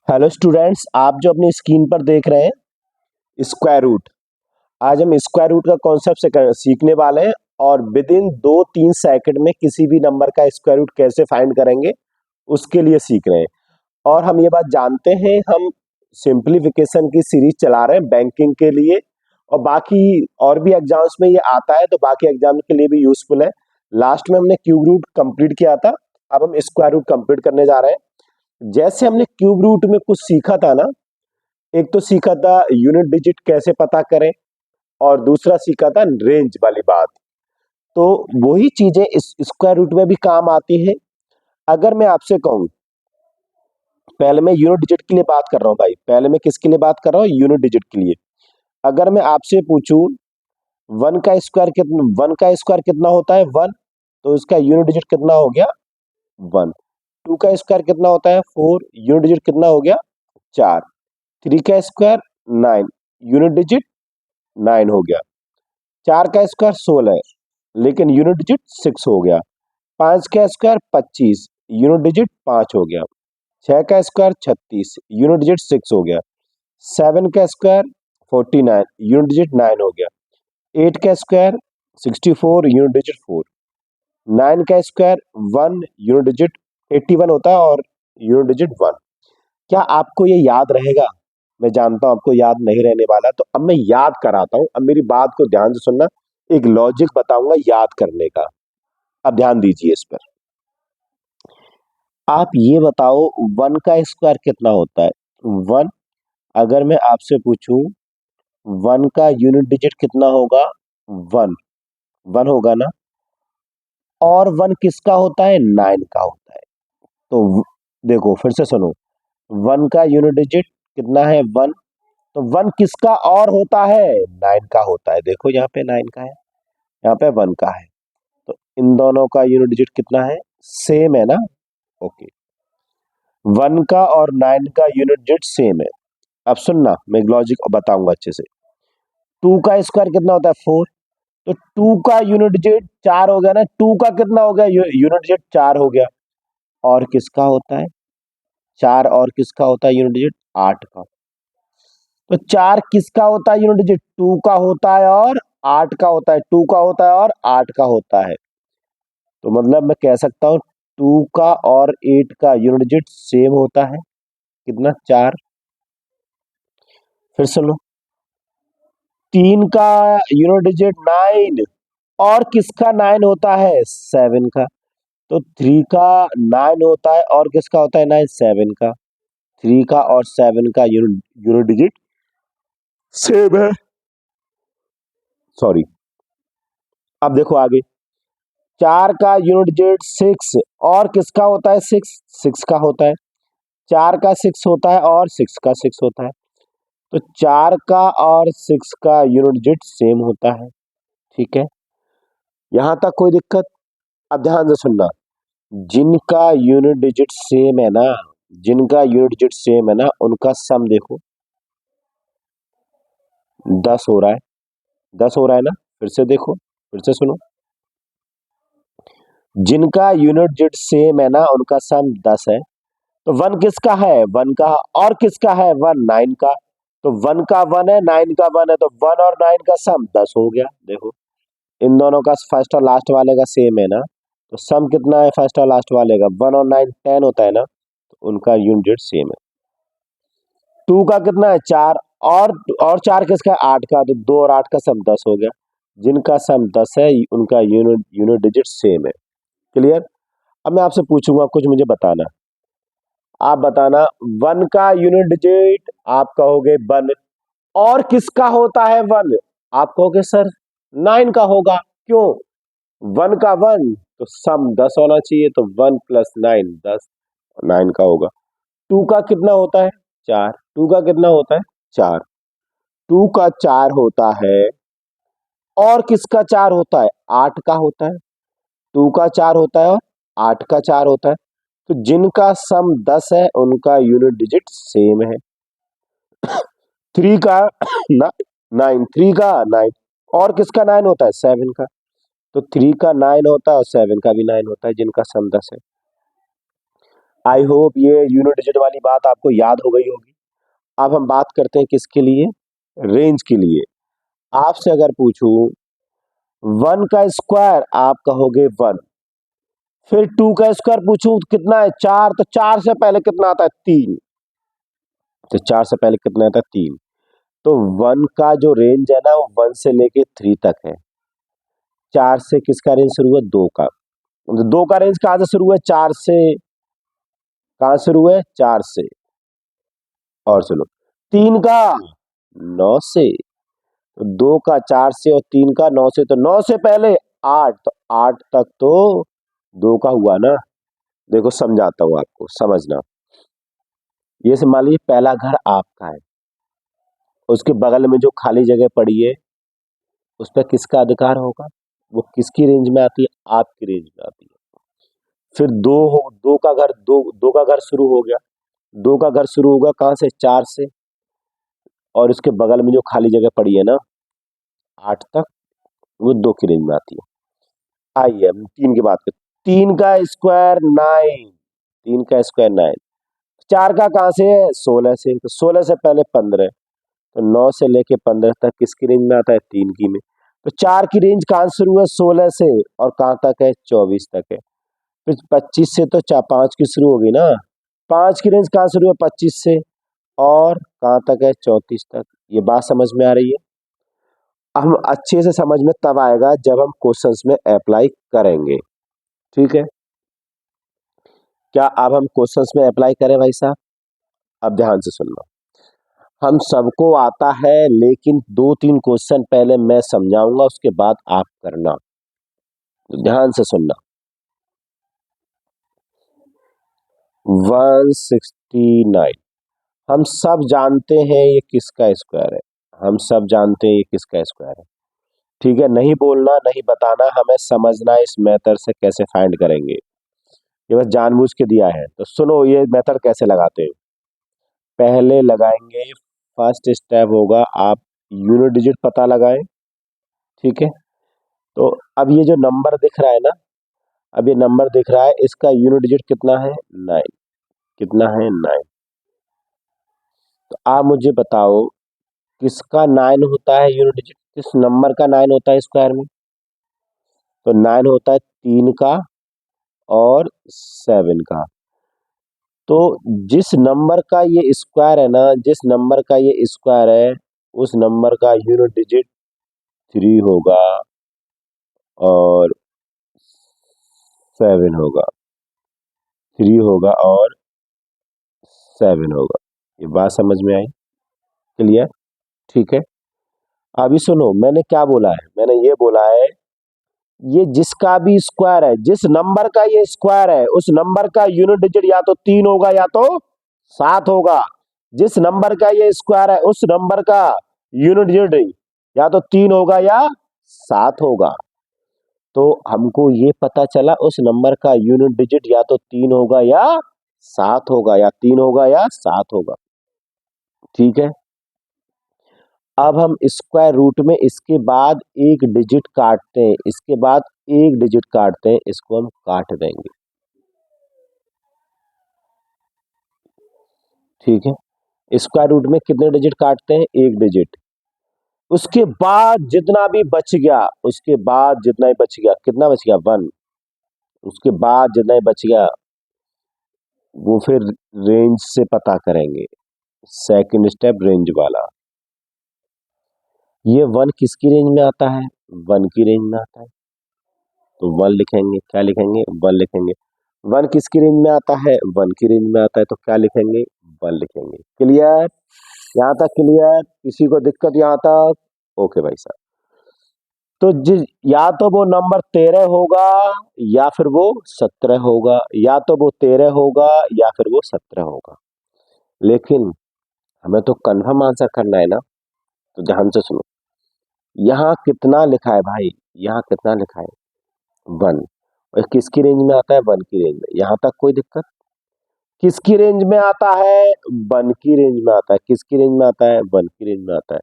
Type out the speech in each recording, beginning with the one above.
Hello students, आप जो अपनी स्क्रीन पर देख रहे हैं स्क्वायर रूट। आज हम स्क्वायर रूट का कॉन्सेप्ट से सीखने वाले हैं और विद इन 2-3 सेकंड में किसी भी नंबर का स्क्वायर रूट कैसे फाइंड करेंगे उसके लिए सीख रहे हैं। और हम ये बात जानते हैं, हम सिंप्लीफिकेशन की सीरीज चला रहे हैं बैंकिंग के लिए और बाकी और भी एग्जाम्स में ये आता है, तो बाकी एग्जाम के लिए भी यूजफुल है। लास्ट में हमने क्यूब रूट कंप्लीट किया था, अब हम स्क्वायर रूट कंप्लीट करने जा रहे हैं। जैसे हमने क्यूब रूट में कुछ सीखा था ना, एक तो सीखा था यूनिट डिजिट कैसे पता करें और दूसरा सीखा था रेंज वाली बात। तो वही चीजें इस स्क्वायर रूट में भी काम आती है। अगर मैं आपसे कहूं, पहले मैं यूनिट डिजिट के लिए बात कर रहा हूं भाई, पहले मैं किसके लिए बात कर रहा हूं? यूनिट डिजिट के लिए। अगर मैं आपसे पूछूं वन का स्क्वायर कितना होता है? वन। तो इसका यूनिट डिजिट कितना हो गया? वन। टू का स्क्वायर कितना होता है? फोर। यूनिट डिजिट कितना हो गया? चार। थ्री का square? Nine. Unit digit nine हो गया। चार का स्क्वायर 16 है, लेकिन यूनिट डिजिट 6 हो गया। पांच का स्क्वायर 25, यूनिट डिजिट 5 हो गया। छह का स्क्वायर 36, यूनिट डिजिट 6 हो गया। सेवन का स्क्वायर 49, यूनिट डिजिट 9 हो गया। एट का स्क्वायर 64, यूनिट डिजिट 4। नाइन का स्क्वायर 1, यूनिट डिजिट 81 होता है और यूनिट डिजिट 1। क्या आपको ये याद रहेगा? मैं जानता हूं आपको याद नहीं रहने वाला, तो अब मैं याद कराता हूं। अब मेरी बात को ध्यान से सुनना, एक लॉजिक बताऊंगा याद करने का। अब ध्यान दीजिए इस पर। आप ये बताओ, वन का स्क्वायर कितना होता है? वन। अगर मैं आपसे पूछूं वन का यूनिट डिजिट कितना होगा? वन। वन होगा ना। और वन किसका होता है? नाइन का होता है। तो देखो फिर से सुनो, वन का यूनिट डिजिट कितना है? वन। तो वन किसका और होता है? नाइन का होता है। देखो यहाँ पे नाइन का है, यहाँ पे वन का है। तो इन दोनों का यूनिट डिजिट कितना है? सेम है ना। ओके। वन का और नाइन का यूनिट डिजिट सेम है। अब सुनना, मैं लॉजिक बताऊंगा अच्छे से। टू का स्क्वायर कितना होता है? फोर। तो टू का यूनिट डिजिट चार हो गया ना। टू का कितना हो गया? यूनिट डिजिट चार हो गया। और किसका होता है? चार और किसका होता है यूनिट डिजिट? आठ का। तो चार किसका होता है यूनिट डिजिट? टू का होता है और आठ का होता है। टू का होता है और आठ का होता है। तो मतलब मैं कह सकता हूं टू का और एट का यूनिट डिजिट सेम होता है। कितना? चार। फिर सुनो, तीन का यूनिट डिजिट नाइन और किसका नाइन होता है? सेवन का। तो थ्री का नाइन होता है और किसका होता है नाइन? सेवन का। थ्री का और सेवन का यूनिट डिजिट सेम है। सॉरी। अब देखो आगे, चार का यूनिट डिजिट सिक्स और किसका होता है? सिक्स। सिक्स का होता है। चार का सिक्स होता है और सिक्स का सिक्स होता है। तो चार का और सिक्स का यूनिट डिजिट सेम होता है। ठीक है, यहां तक कोई दिक्कत? अब ध्यान से सुनना, जिनका यूनिट डिजिट सेम है ना, जिनका यूनिट डिजिट सेम है ना, उनका सम देखो 10 हो रहा है। 10 हो रहा है ना। फिर से देखो, फिर से सुनो, जिनका यूनिट डिजिट सेम है ना, उनका सम 10 है। तो वन किसका है? वन का। और किसका है? वन नाइन का। तो वन का वन है, नाइन का वन है, तो वन और नाइन का सम 10 हो गया। देखो इन दोनों का फर्स्ट और लास्ट वाले का सेम है ना, तो सम कितना है फर्स्ट और लास्ट वाले का? वन और नाइन 10 होता है ना, तो उनका यूनिट सेम है। टू का कितना है? चार। और चार किसका है? आठ का। तो दो और आठ का सम 10 हो गया। जिनका सम 10 है उनका यूनिट यूनिट डिजिट सेम है। क्लियर? अब मैं आपसे पूछूंगा कुछ, मुझे बताना। आप बताना, वन का यूनिट डिजिट आप कहोगे वन, और किसका होता है वन? आप कहोगे सर नाइन का होगा। क्यों? वन का वन, तो सम 10 होना चाहिए, तो वन प्लस नाइन 10, नाइन का होगा। टू का कितना होता है? चार। टू का कितना होता है? चार। टू का चार होता है और किसका चार होता है? आठ का होता है। टू का चार होता है और आठ का चार होता है। तो जिनका सम 10 है उनका यूनिट डिजिट सेम है। थ्री का नाइन। थ्री का नाइन और किसका नाइन होता है? सेवन का। तो थ्री का नाइन होता है और सेवन का भी नाइन होता है, जिनका सम 10 है। आई होप ये यूनिट डिजिट वाली बात आपको याद हो गई होगी। अब हम बात करते हैं किसके लिए, रेंज के लिए। आपसे अगर पूछूं वन का स्क्वायर, आप कहोगे वन। फिर टू का स्क्वायर पूछूं तो कितना है, चार, तो चार से पहले कितना आता है, तीन। तो चार से पहले कितना आता है, तीन। तो वन का जो रेंज है ना वो वन से लेके थ्री तक है। चार से किसका रेंज शुरू है, दो का। तो दो का रेंज कहां से शुरू है, चार से। कहां शुरू है, चार से। और सुनो, तीन का नौ से। तो दो का चार से और तीन का नौ से, तो नौ से पहले आठ, तो आठ तक तो दो का हुआ ना। देखो समझाता हूं आपको, समझना। ये से मान लीजिए पहला घर आपका है, उसके बगल में जो खाली जगह पड़ी है उस पर किसका अधिकार होगा, वो किसकी रेंज में आती है, आपकी रेंज में आती है। फिर दो का घर, दो का घर शुरू हो गया। दो का घर शुरू होगा कहां से, चार से। और उसके बगल में जो खाली जगह पड़ी है ना, आठ तक, वो दो की रेंज में आती है। आइए हम तीन की बात करते हैं। तीन का स्क्वायर नाइन। तीन का स्क्वायर नाइन। चार का कहां से है, सोलह से। तो सोलह से पहले पंद्रह। तो नौ से लेके पंद्रह तक किसकी रेंज में आता है, तीन की में। तो चार की रेंज कहां से शुरू है, सोलह से, और कहां तक है, चौबीस तक है। फिर पच्चीस से तो चार, पांच की शुरू होगी ना। पांच की रेंज कहां शुरू है, पच्चीस से, और कहां तक है, चौंतीस तक। ये बात समझ में आ रही है। हम अच्छे से समझ में तब आएगा जब हम क्वेश्चंस में अप्लाई करेंगे। ठीक है, क्या अब हम क्वेश्चंस में अप्लाई करें भाई साहब। अब ध्यान से सुनना। हम सबको आता है, लेकिन दो तीन क्वेश्चन पहले मैं समझाऊंगा, उसके बाद आप करना। तो ध्यान से सुनना। 169, हम सब जानते हैं ये किसका स्क्वायर है। हम सब जानते हैं ये किसका स्क्वायर है। ठीक है, नहीं बोलना, नहीं बताना, हमें समझना है इस मेथड से कैसे फाइंड करेंगे। ये बस जानबूझ के दिया है, तो सुनो ये मेथड कैसे लगाते हैं। पहले लगाएंगे, फर्स्ट स्टेप होगा, आप यूनिट डिजिट पता लगाएं। ठीक है, तो अब ये जो नंबर दिख रहा है ना, अब ये नंबर दिख रहा है, इसका यूनिट डिजिट कितना है, नाइन। कितना है, नाइन। तो आप मुझे बताओ किसका नाइन होता है यूनिट डिजिट, किस नंबर का नाइन होता है स्क्वायर में। तो नाइन होता है तीन का और सेवन का। तो जिस नंबर का ये स्क्वायर है ना, जिस नंबर का ये स्क्वायर है, उस नंबर का यूनिट डिजिट थ्री होगा और सेवन होगा। थ्री होगा और सेवन होगा। ये बात समझ में आई, क्लियर। ठीक है, अभी सुनो मैंने क्या बोला है, मैंने ये बोला है ये जिसका भी स्क्वायर है, जिस नंबर का ये स्क्वायर है उस नंबर का यूनिट डिजिट या तो तीन होगा या तो सात होगा। जिस नंबर का ये स्क्वायर है उस नंबर का यूनिट डिजिट या तो तीन होगा या सात होगा। तो हमको ये पता चला उस नंबर का यूनिट डिजिट या तो तीन होगा या सात होगा, या तीन होगा या सात होगा। ठीक है, अब हम स्क्वायर रूट में इसके बाद एक डिजिट काटते हैं, इसके बाद एक डिजिट काटते हैं, इसको हम काट देंगे। ठीक है, स्क्वायर रूट में कितने डिजिट काटते हैं, एक डिजिट। उसके बाद जितना भी बच गया, उसके बाद जितना ही बच गया, कितना बच गया, वन। उसके बाद जितना ही बच गया वो फिर रेंज से पता करेंगे। सेकंड स्टेप रेंज वाला। ये वन किसकी रेंज में आता है, वन की रेंज में आता है। तो वन लिखेंगे, क्या लिखेंगे, वन लिखेंगे। वन किसकी रेंज में आता है, वन की रेंज में आता है, तो क्या लिखेंगे, वन लिखेंगे। क्लियर, यहाँ तक क्लियर, किसी को दिक्कत यहाँ तक। ओके भाई साहब। तो जिस, या तो वो नंबर तेरह होगा या फिर वो सत्रह होगा, या तो वो तेरह होगा या फिर वो सत्रह होगा। लेकिन हमें तो कन्फर्म आंसर करना है ना। तो ध्यान से सुनो, यहाँ कितना लिखा है भाई, यहाँ कितना लिखा है, वन। और किसकी रेंज में आता है, वन की रेंज में। यहाँ तक कोई दिक्कत, किसकी रेंज में आता है, वन की रेंज में आता है। किसकी रेंज में आता है, वन की रेंज में आता है।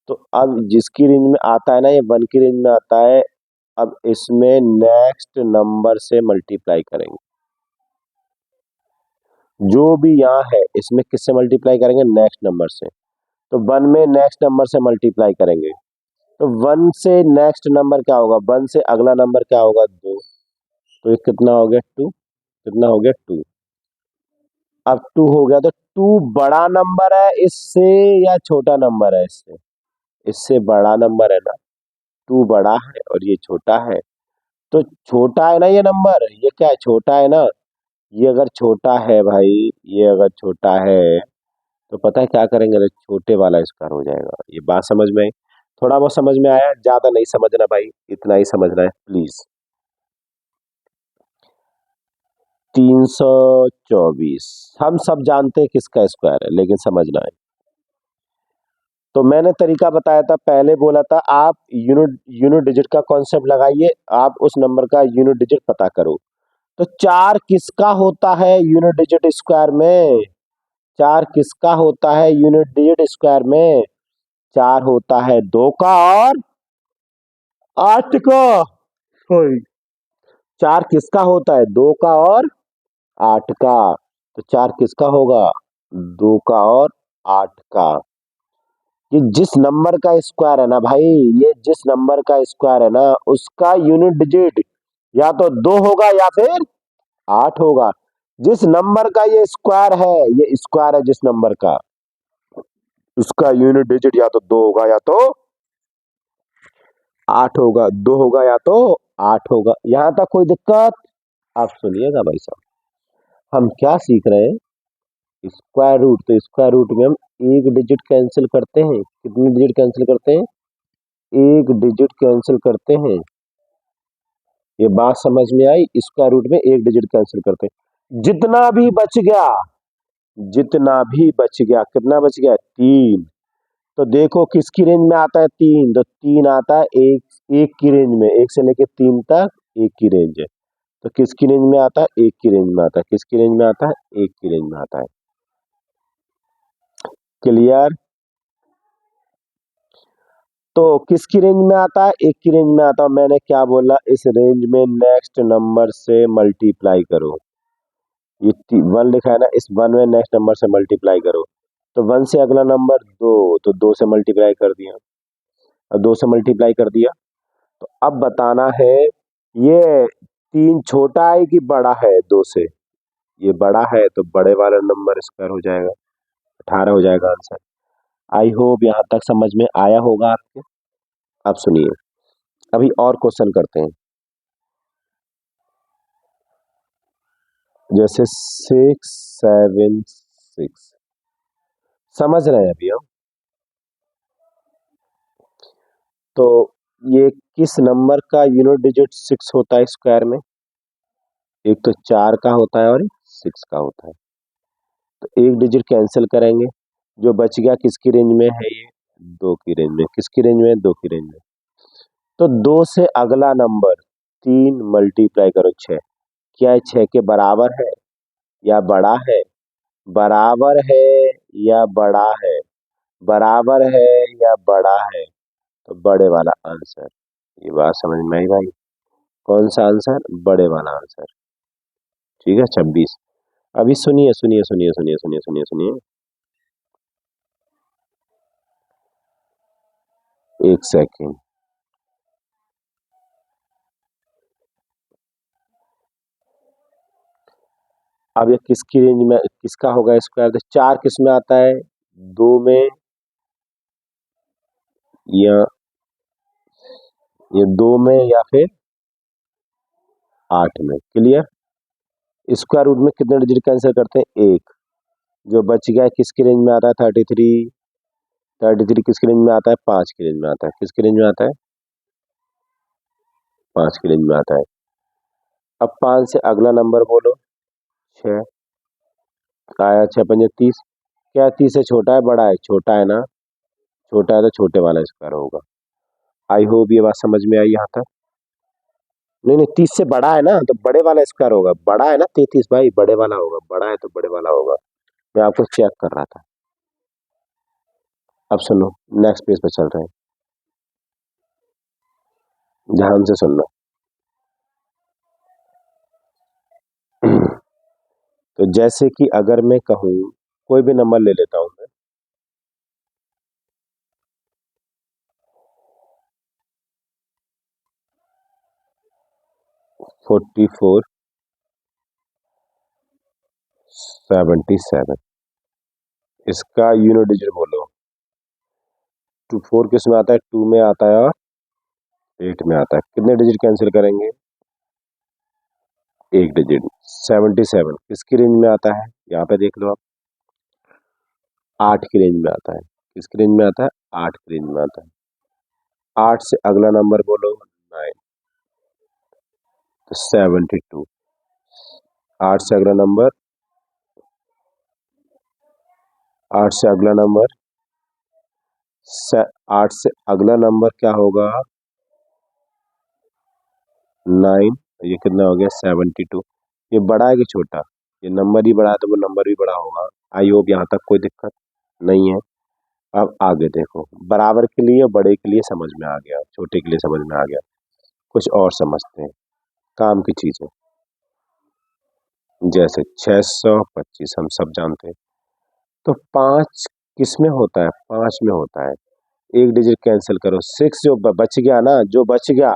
तो अब जिसकी रेंज में आता है ना, ये वन की रेंज में आता है। अब इसमें नेक्स्ट नंबर से मल्टीप्लाई करेंगे। जो भी यहाँ है इसमें किससे मल्टीप्लाई करेंगे, नेक्स्ट नंबर से। तो 1 में नेक्स्ट नंबर से मल्टीप्लाई करेंगे, तो 1 से नेक्स्ट नंबर क्या होगा, 1 से अगला नंबर क्या होगा, 2। तो ये कितना हो गया, 2। कितना हो गया, 2। अब 2 हो गया तो 2 बड़ा नंबर है इससे या छोटा नंबर है इससे? इससे बड़ा नंबर है ना, 2 बड़ा है और ये छोटा है। तो छोटा है ना ये नंबर, ये क्या है, छोटा है ना। ये अगर छोटा है भाई, ये अगर छोटा है तो पता है क्या करेंगे, अरे छोटे वाला स्क्वायर हो जाएगा। ये बात समझ में आई? थोड़ा बहुत समझ में आया, ज्यादा नहीं समझना भाई, इतना ही समझना है प्लीज। 324 हम सब जानते हैं किसका स्क्वायर है, लेकिन समझना है। तो मैंने तरीका बताया था, पहले बोला था आप यूनिट यूनिट डिजिट का कॉन्सेप्ट लगाइए, आप उस नंबर का यूनिट डिजिट पता करो। तो 4 किसका होता है यूनिट डिजिट स्क्वायर में? 4 किसका होता है यूनिट डिजिट स्क्वायर में? 4 होता है 2 का और 8 का। सॉरी, 4 किसका होता है, 2 का और 8 का। तो 4 किसका होगा, 2 का और 8 का। ये जिस नंबर का स्क्वायर है ना भाई, ये जिस नंबर का स्क्वायर है ना, उसका यूनिट डिजिट या तो 2 होगा या फिर 8 होगा। जिस नंबर का ये स्क्वायर है, ये स्क्वायर है जिस नंबर का, उसका यूनिट डिजिट या तो 2 होगा या तो 8 होगा। 2 होगा या तो 8 होगा। यहां तक कोई दिक्कत? आप सुनिएगा भाई साहब, हम क्या सीख रहे हैं, स्क्वायर रूट। तो स्क्वायर रूट में हम एक डिजिट कैंसिल करते हैं, कितनी डिजिट कैंसिल करते हैं, एक डिजिट कैंसिल करते हैं। ये बात समझ में आई? स्क्वायर रूट में एक डिजिट कैंसिल करते हैं, जितना भी बच गया, जितना भी बच गया, कितना बच गया, 3। तो देखो किसकी रेंज में आता है, 3। तो 3 आता है एक एक की रेंज में, 1 से लेके 3 तक एक की रेंज है। तो किसकी रेंज में आता है, एक की रेंज में आता है। किसकी रेंज में आता है, एक की रेंज में आता है। क्लियर? तो किसकी रेंज में आता है, एक की रेंज में आता है। मैंने क्या बोला, इस रेंज में नेक्स्ट नंबर से मल्टीप्लाई करो। ये 1 लिखा है ना, इस 1 में नेक्स्ट नंबर से मल्टीप्लाई करो। तो 1 से अगला नंबर 2, तो 2 से मल्टीप्लाई कर दिया। अब 2 से मल्टीप्लाई कर दिया, तो अब बताना है ये 3 छोटा है कि बड़ा है 2 से। ये बड़ा है तो बड़े वाला नंबर स्क्वायर हो जाएगा, 18 हो जाएगा आंसर। आई होप यहाँ तक समझ में आया होगा आपके। अब सुनिए, अभी और क्वेश्चन करते हैं। जैसे 676 समझ रहे हैं अभी हम? तो ये किस नंबर का यूनिट डिजिट 6 होता है स्क्वायर में? एक तो 4 का होता है और 6 का होता है। तो एक डिजिट कैंसिल करेंगे, जो बच गया किसकी रेंज में है, ये 2 की रेंज में। किसकी रेंज में, 2 की रेंज में। तो 2 से अगला नंबर 3 मल्टीप्लाई करो 6। क्या ये 6 के बराबर है या बड़ा है? बराबर है या बड़ा है? बराबर है या बड़ा है? तो बड़े वाला आंसर। ये बात समझ में आई भाई? कौन सा आंसर, बड़े वाला आंसर। ठीक है, 26। अभी सुनिए सुनिए सुनिए सुनिए सुनिए सुनिए सुनिए, एक सेकेंड। अब ये किसकी रेंज में, किसका होगा स्क्वायर? तो 4 किस में आता है, 2 में, या ये 2 में या फिर 8 में। क्लियर? स्क्वायर रूट में कितने डिजिट कैंसिल करते हैं, एक। जो बच गया किसकी रेंज में आता है, 33। 33 किसकी रेंज में आता है, 5 की रेंज में आता है। किसकी रेंज में आता है, 5 की रेंज में आता है। अब 5 से अगला नंबर बोलो, 6 आया। 6 पंजे 30। क्या 30 से छोटा है बड़ा है, छोटा है ना। छोटा है तो छोटे वाला स्क्वायर होगा। आई होप ये बात समझ में आई यहाँ तक? नहीं नहीं, 30 से बड़ा है ना, तो बड़े वाला स्क्वायर होगा। बड़ा है ना 33 भाई, बड़े वाला होगा। बड़ा है तो बड़े वाला होगा। मैं आपको चेक कर रहा था। अब सुनो, नेक्स्ट पेज पे चल रहे हैं, ध्यान से सुनना। तो जैसे कि अगर मैं कहूँ, कोई भी नंबर ले लेता हूँ मैं, 44 77, इसका यूनिट डिजिट बोलो। 4 किस में आता है? 2 में आता है और 8 में आता है। कितने डिजिट कैंसिल करेंगे? एक डिजिट। 77 किसकी रेंज में आता है? यहाँ पे देख लो आप, 8 की रेंज में आता है। किसकी रेंज में आता है? 8 की रेंज में आता है। 8 से अगला नंबर बोलो 9, तो 72। 8 से अगला नंबर, 8 से अगला नंबर, 8 से अगला नंबर क्या होगा? 9। ये कितना हो गया? 72। ये बड़ा है कि छोटा? ये नंबर ही बड़ा है तो वो नंबर भी बड़ा होगा। आई होप यहाँ तक कोई दिक्कत नहीं है। अब आगे देखो, बराबर के लिए बड़े के लिए समझ में आ गया, छोटे के लिए समझ में आ गया। कुछ और समझते हैं, काम की चीजें। जैसे 625 हम सब जानते हैं। तो 5 किस में होता है? 5 में होता है। एक डिजिट कैंसिल करो, 6 जो बच गया ना, जो बच गया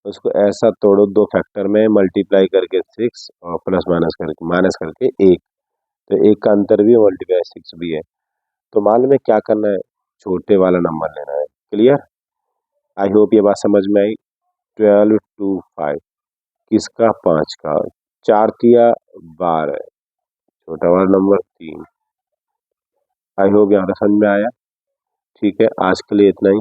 उसको ऐसा तोड़ो, दो फैक्टर में मल्टीप्लाई करके 6 और प्लस माइनस करके 1। तो एक का अंतर भी है, मल्टीप्लाई 6 भी है। तो मालूम है क्या करना है? छोटे वाला नंबर लेना है। क्लियर? आई होप ये बात समझ में आई। 1225 किसका? 5 का। 4 तिया 12, छोटा वाला नंबर 3। आई होप यहाँ तक समझ में आया। ठीक है, आज के लिए इतना ही।